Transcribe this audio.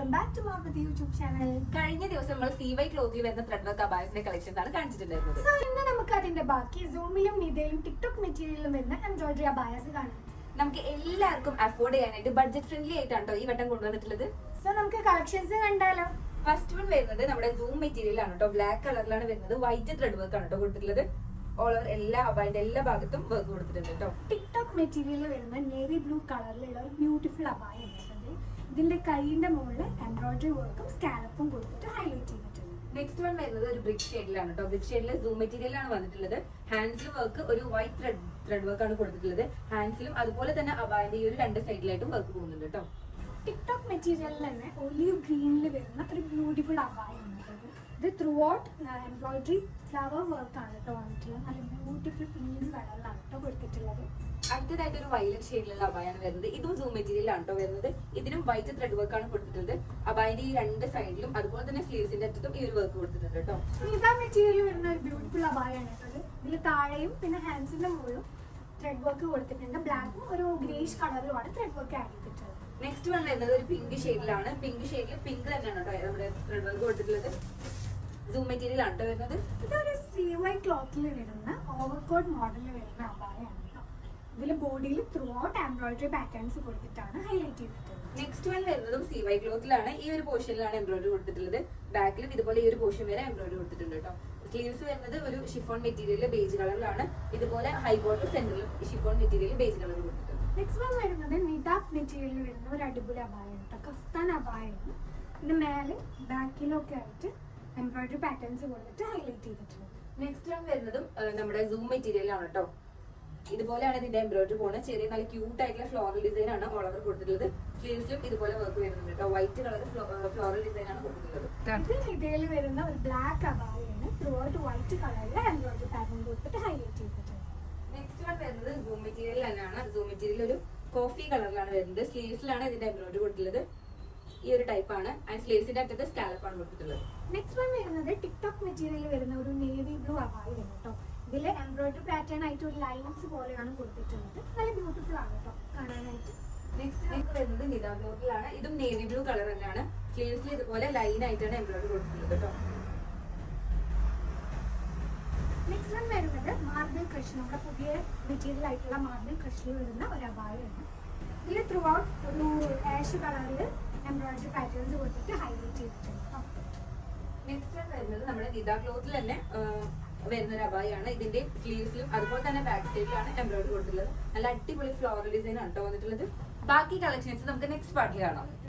Welcome back to മാർബത്തി YouTube channel. കഴിഞ്ഞ ദിവസം നമ്മൾ CY ക്ലോത്തിൽ വരുന്ന ത്രെഡ് വർക്ക് അബായസിന്റെ കളക്ഷൻസ് ആണ് കാണിച്ചിട്ടുണ്ടായിരുന്നത്. സോ ഇന്ന് നമുക്ക് അതിന്റെ ബാക്കി സൂമിലും നിതയിലും ടിക്ടോക്ക് മെറ്റീരിയലിലും വരുന്ന എംബ്രോയിഡറി അബായസ് കാണാം. നമുക്ക് എല്ലാവർക്കും അഫോർഡ് ചെയ്യാനായിട്ട് ബഡ്ജറ്റ് ഫ്രണ്ട്ലി ആയിട്ടാണോ ഈ വട്ടം കൊണ്ടുവന്നിട്ടുള്ളത്. സോ നമുക്ക് കളക്ഷൻസ് കണ്ടാലോ. ഫസ്റ്റ് വൺ വരുന്നത് നമ്മുടെ സൂം മെറ്റീരിയൽ ആണ് കേട്ടോ. ബ്ലാക്ക് കളറിലാണ് വരുന്നത്. വൈറ്റ് ത്രെഡ് വർക്ക് ആണ് കേട്ടോ കൊടുത്തിട്ടുള്ളത്. ഓൾ ഓവർ എല്ലാ അബായന്റെ എല്ലാ ഭാഗത്തും വർക്ക് കൊടുത്തിട്ടുണ്ട് കേട്ടോ. ടിക്ടോക്ക് മെറ്റീരിയൽ വരുന്ന നേവി ബ്ലൂ കളറിലുള്ള ഒരു ബ്യൂട്ടിഫുൾ അബായ ഉണ്ട്. ഇതിന്റെ കൈയിന്റെ മുകളിൽ എംബ്രോയിഡറി വർക്കും സ്കാലപ്പും കൊടുത്തിട്ട് ഹൈലൈറ്റ് ചെയ്തിട്ടുണ്ട്. നെക്സ്റ്റ് വൺ വരുന്നത് ഒരു ബ്രിക് ഷെയ്ഡിലാണ് കേട്ടോ. ബ്രിക് ഷെയ്ഡിൽ സൂം മെറ്റീരിയലാണ് വന്നിട്ടുള്ളത്. ഹാൻഡ്സിൽ വർക്ക് ഒരു വൈറ്റ് ത്രെഡ് വർക്ക് ആണ് കൊടുത്തിട്ടുള്ളത്. ഹാൻഡ്സിലും അതുപോലെ തന്നെ അബായന്റെ ഈ ഒരു രണ്ട് സൈഡിലായിട്ടും വർക്ക് പോകുന്നുണ്ട് കേട്ടോ. ടിക്ടോക്ക് മെറ്റീരിയലിൽ തന്നെ ഒലിവ് ഗ്രീനിൽ വരുന്ന ഒരു ബ്യൂട്ടിഫുൾ അബായ ഉണ്ട്. ഇത് through out embroidery flower work ആണ് കേട്ടോ വന്നിട്ടുള്ളത്. നല്ല ബ്യൂട്ടിഫുൾ പിങ്ക് കളറിലാണ് കേട്ടോ കൊടുത്തിട്ടുള്ളത്. അടുത്തതായിട്ട് ഒരു വയലറ്റ് ഷെയ്ഡിലുള്ള അബായാണ് വരുന്നത്. ഇതും സൂം മെറ്റീരിയൽ ആണ് കേട്ടോ വരുന്നത്. ഇതിനും വൈറ്റ് ത്രെഡ് വർക്ക് ആണ് കൊടുത്തിട്ടുള്ളത്. അബായന്റെ ഈ രണ്ട് സൈഡിലും അതുപോലെ തന്നെ സ്ലീവ്സിന്റെ അറ്റത്തും ഈ ഒരു വർക്ക് കൊടുത്തിട്ടുണ്ട് കേട്ടോ. ഇതാ മെറ്റീരിയൽ വരുന്ന ഒരു ബ്യൂട്ടിഫുൾ അബായാണ് കേട്ടത്. ഇതിൽ താഴെയും പിന്നെ ഹാൻഡ്സിന്റെ മുകളിലും ത്രെഡ് വർക്ക് കൊടുത്തിട്ടുണ്ട്. ബ്ലാക്കും ഒരു ഗ്രേഷ് കളറിലുമാണ് ത്രെഡ് വർക്ക് ആഡ് ചെയ്തിട്ടുള്ളത്. നെക്സ്റ്റ് വൺ വരുന്നത് ഒരു പിങ്ക് ഷെയ്ഡിലാണ്. പിങ്ക് ഷെയ്ഡിൽ പിങ്ക് തന്നെയാണ് കേട്ടോ നമ്മുടെ ത്രെഡ് വർക്ക് കൊടുത്തിട്ടുള്ളത്. സൂം മെറ്റീരിയൽ ആണ് കേട്ടോ വരുന്നത്. ഇതൊരു CY ക്ലോത്തിൽ വരുന്ന ഓവർകോട്ട് മോഡലിൽ വരുന്ന അബായാണ്. ഇതിൽ ബോഡിയിൽ ത്രൂ ഔട്ട് എംബ്രോയിഡറി പാറ്റേൺസ് കൊടുത്തിട്ടാണ് ഹൈലൈറ്റ് ചെയ്തിട്ടുള്ളത്. നെക്സ്റ്റ് വൺ വരുന്നതും CY ക്ലോത്തിലാണ്. ഈ ഒരു പോർഷനിലാണ് എംബ്രോയിഡറി കൊടുത്തിട്ടുള്ളത്. ബാക്കിലും ഇതുപോലെ ഈ ഒരു പോർഷൻ വരെ എംബ്രോയിഡറി കൊടുത്തിട്ടുണ്ട് കേട്ടോ. സ്ലീവ്സ് വരുന്നത് ഒരു ഷിഫോൺ മെറ്റീരിയൽ ബേജ് കളറിലാണ്. ഇതുപോലെ ഹൈ ബോട്ടം സെന്ററിലും ഷിഫോൺ മെറ്റീരിയൽ ബേജ് കളർ കൊടുത്തിട്ടുണ്ട്. നെക്സ്റ്റ് വൺ വരുന്നത് നിതാബ് മെറ്റീരിയലിൽ വരുന്ന ഒരു അടിപൊളി അബായാണ് കേട്ടോ. കഫ്താൻ അബായാണ്. ഇതിന്റെ മേലെ ബാക്കിലൊക്കെ ആയിട്ട് എംബ്രോയിഡറി പാറ്റേൺസ് കൊടുത്തിട്ട് ഹൈലൈറ്റ് ചെയ്തിട്ടുണ്ട്. നെക്സ്റ്റ് വൺ വരുന്നതും നമ്മുടെ സൂം മെറ്റീരിയൽ ആണ് കേട്ടോ. ഇതുപോലെയാണ് ഇതിന്റെ എംബ്രോയിഡറി പോകുന്നത്. ചെറിയ നല്ല ക്യൂട്ട് ആയിട്ടുള്ള ഫ്ലോറൽ ഡിസൈൻ ആണ് ഓൾ ഓവർ കൊടുത്തിട്ടുള്ളത്. സ്ലീവ്സിലും ഇതുപോലെ വർക്ക് വരുന്നുണ്ട് കേട്ടോ. വൈറ്റ് കളർ ഫ്ലോറൽ ഡിസൈൻ ആണ് കൊടുത്തിട്ടുള്ളത്. ഇത് ഇതിൽ വരുന്ന ഒരു ബ്ലാക്ക് അബായാണ്. ത്രൂ ഔട്ട് വൈറ്റ് കളറിൽ എംബ്രോയിഡറി പാറ്റേൺ കൊടുത്തിട്ട് ഹൈലൈറ്റ് ചെയ്തിട്ടുണ്ട്. നെക്സ്റ്റ് വൺ വരുന്നത് സൂം മെറ്റീരിയൽ തന്നെയാണ്. സൂം മെറ്റീരിയൽ ഒരു കോഫി കളറിലാണ് വരുന്നത്. സ്ലീവ്സിലാണ് ഇതിന്റെ എംബ്രോയിഡറി കൊടുത്തിട്ടുള്ളത്. ഈ ഒരു ടൈപ്പ് ആണ്. ആൻഡ് സ്ലീവ്സിന്റെ അറ്റത്ത് സ്കാലപ്പ് ആണ് കൊടുത്തിട്ടുള്ളത്. നെക്സ്റ്റ് വൺ വരുന്നത് ടിക്ടോക്ക് മെറ്റീരിയൽ വരുന്ന ഒരു നേവി ബ്ലൂ അബായാണ് കേട്ടോ. ഇതിൽ എംബ്രോയിഡറി പാറ്റേൺ ആയിട്ട് ഒരു ലൈൻസ് പോലെയാണ് കൊടുത്തിട്ടുള്ളത്. നല്ല ബ്യൂട്ടിഫുൾ ആണ് കേട്ടോ കാണാനായിട്ട്. നെക്സ്റ്റ് വരുന്നത് നിതാ ക്ലോത്തിലാണ്. ഇതും നേവി ബ്ലൂ കളർ തന്നെയാണ്. സ്ലീവ്സിൽ ഇതുപോലെ ലൈൻ ആയിട്ടാണ് എംബ്രോയിഡറി കൊടുത്തിട്ടുള്ളത് കേട്ടോ. നെക്സ്റ്റ് വൺ വരുന്നത് മാർബിൾ ക്രഷ്. നമ്മുടെ പുതിയ മെറ്റീരിയൽ ആയിട്ടുള്ള മാർബിൾ ക്രഷിൽ വരുന്ന ഒരു അബായാണ്. ഇതിൽ ത്രൂ ഔട്ട് ഒരു ആഷ് കളറിൽ എംബ്രോയിഡറി പാറ്റേൺസ് കൊടുത്തിട്ട് ഹൈലൈറ്റ് ചെയ്തിട്ടുണ്ട്. നെക്സ്റ്റ് വരുന്നത് നമ്മുടെ നിതാ ക്ലോത്തിൽ തന്നെ വരുന്ന ഒരു അബായാണ്. ഇതിന്റെ സ്ലീവ്സിലും അതുപോലെ തന്നെ ബാക്ക് സൈഡിലാണ് എംബ്രോയിഡറി കൊടുത്തിട്ടുള്ളത്. നല്ല അടിപൊളി ഫ്ലോറൽ ഡിസൈൻ ആണ് കേട്ടോ വന്നിട്ടുള്ളത്. ബാക്കി കളക്ഷൻസ് നമുക്ക് നെക്സ്റ്റ് പാർട്ടിൽ കാണാം.